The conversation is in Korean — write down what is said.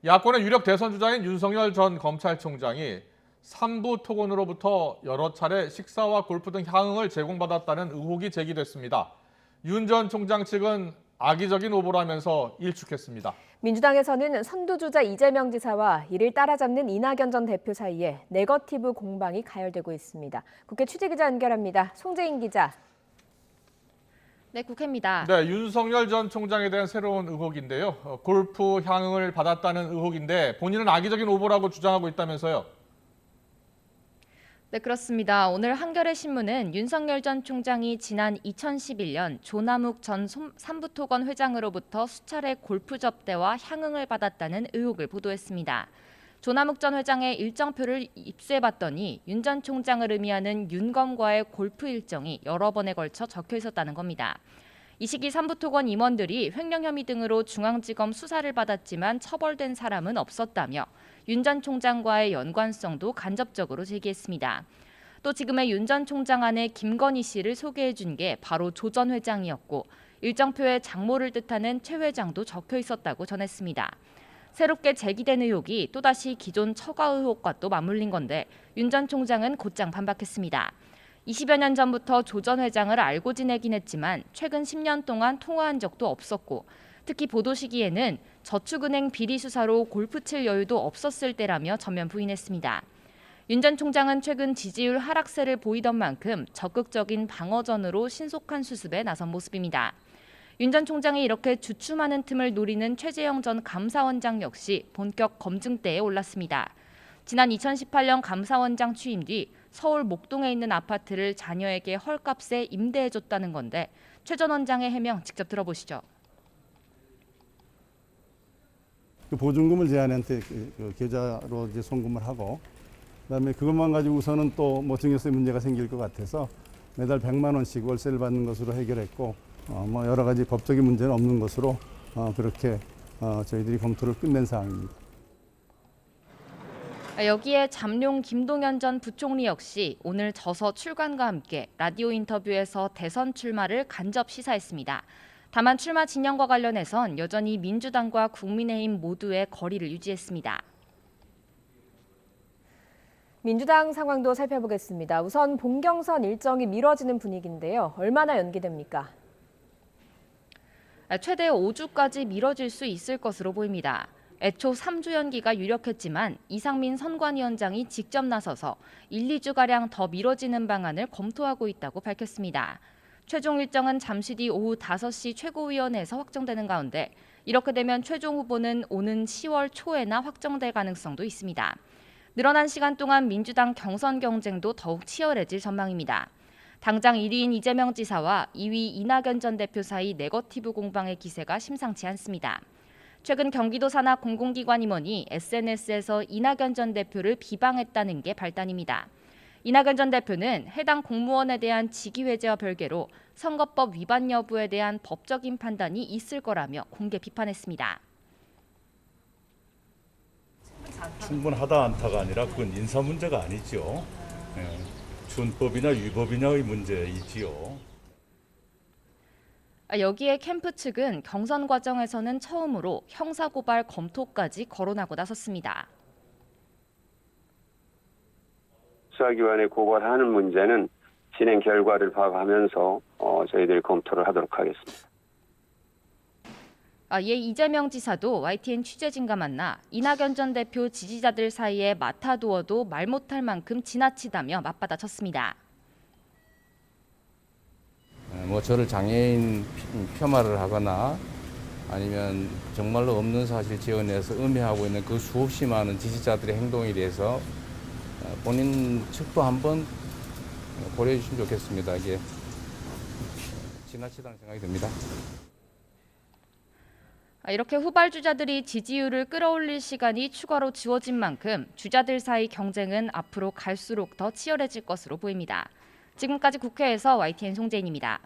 야권의 유력 대선 주자인 윤석열 전 검찰총장이 삼부 토건으로부터 여러 차례 식사와 골프 등 향응을 제공받았다는 의혹이 제기됐습니다. 윤 전 총장 측은 악의적인 오보라면서 일축했습니다. 민주당에서는 선두주자 이재명 지사와 이를 따라잡는 이낙연 전 대표 사이에 네거티브 공방이 가열되고 있습니다. 국회 취재기자 연결합니다. 송재인 기자. 네, 국회입니다. 네, 윤석열 전 총장에 대한 새로운 의혹인데요. 골프 향응을 받았다는 의혹인데 본인은 악의적인 오보라고 주장하고 있다면서요. 네, 그렇습니다. 오늘 한겨레 신문은 윤석열 전 총장이 지난 2011년 조남욱 전 삼부토건 회장으로부터 수차례 골프 접대와 향응을 받았다는 의혹을 보도했습니다. 조남욱 전 회장의 일정표를 입수해봤더니 윤 전 총장을 의미하는 윤검과의 골프 일정이 여러 번에 걸쳐 적혀 있었다는 겁니다. 이 시기 삼부토건 임원들이 횡령 혐의 등으로 중앙지검 수사를 받았지만 처벌된 사람은 없었다며 윤 전 총장과의 연관성도 간접적으로 제기했습니다. 또 지금의 윤 전 총장 아내 김건희 씨를 소개해 준 게 바로 조 전 회장이었고 일정표에 장모를 뜻하는 최 회장도 적혀 있었다고 전했습니다. 새롭게 제기된 의혹이 또다시 기존 처가 의혹과 또 맞물린 건데 윤 전 총장은 곧장 반박했습니다. 20여 년 전부터 조 전 회장을 알고 지내긴 했지만 최근 10년 동안 통화한 적도 없었고 특히 보도 시기에는 저축은행 비리 수사로 골프 칠 여유도 없었을 때라며 전면 부인했습니다. 윤 전 총장은 최근 지지율 하락세를 보이던 만큼 적극적인 방어전으로 신속한 수습에 나선 모습입니다. 윤 전 총장이 이렇게 주춤하는 틈을 노리는 최재형 전 감사원장 역시 본격 검증대에 올랐습니다. 지난 2018년 감사원장 취임 뒤 서울 목동에 있는 아파트를 자녀에게 헐값에 임대해줬다는 건데 최 전 원장의 해명 직접 들어보시죠. 그 보증금을 제 아내한테 계좌로 이제 송금을 하고 그다음에 그것만 가지고서는 또 뭐 증여세 문제가 생길 것 같아서 매달 100만 원씩 월세를 받는 것으로 해결했고 뭐 여러 가지 법적인 문제는 없는 것으로 그렇게 저희들이 검토를 끝낸 사항입니다. 여기에 잠룡 김동연 전 부총리 역시 오늘 저서 출간과 함께 라디오 인터뷰에서 대선 출마를 간접 시사했습니다. 다만 출마 진영과 관련해선 여전히 민주당과 국민의힘 모두의 거리를 유지했습니다. 민주당 상황도 살펴보겠습니다. 우선 본경선 일정이 미뤄지는 분위기인데요. 얼마나 연기됩니까? 최대 5주까지 미뤄질 수 있을 것으로 보입니다. 애초 3주 연기가 유력했지만 이상민 선관위원장이 직접 나서서 1, 2주가량 더 미뤄지는 방안을 검토하고 있다고 밝혔습니다. 최종 일정은 잠시 뒤 오후 5시 최고위원회에서 확정되는 가운데 이렇게 되면 최종 후보는 오는 10월 초에나 확정될 가능성도 있습니다. 늘어난 시간 동안 민주당 경선 경쟁도 더욱 치열해질 전망입니다. 당장 1위인 이재명 지사와 2위 이낙연 전 대표 사이 네거티브 공방의 기세가 심상치 않습니다. 최근 경기도 산하 공공기관 임원이 SNS에서 이낙연 전 대표를 비방했다는 게 발단입니다. 이낙연 전 대표는 해당 공무원에 대한 직위회제와 별개로 선거법 위반 여부에 대한 법적인 판단이 있을 거라며 공개 비판했습니다. 충분하다 않다가 아니라 그건 인사 문제가 아니죠. 준법이나 위법이냐의 문제이지요. 여기에 캠프 측은 경선 과정에서는 처음으로 형사고발 검토까지 거론하고 나섰습니다. 수사기관에 고발하는 문제는 진행 결과를 봐가면서 저희들이 검토를 하도록 하겠습니다. 이에 이재명 지사도 YTN 취재진과 만나 이낙연 전 대표 지지자들 사이에 맡아두어도 말 못할 만큼 지나치다며 맞받아쳤습니다. 뭐 저를 장애인 폄하를 하거나 아니면 정말로 없는 사실 지어내서 음해하고 있는 그 수없이 많은 지지자들의 행동에 대해서 본인 측도 한번 고려해 주시면 좋겠습니다. 이게 지나치다는 생각이 듭니다. 이렇게 후발 주자들이 지지율을 끌어올릴 시간이 추가로 주어진 만큼 주자들 사이 경쟁은 앞으로 갈수록 더 치열해질 것으로 보입니다. 지금까지 국회에서 YTN 송재인입니다.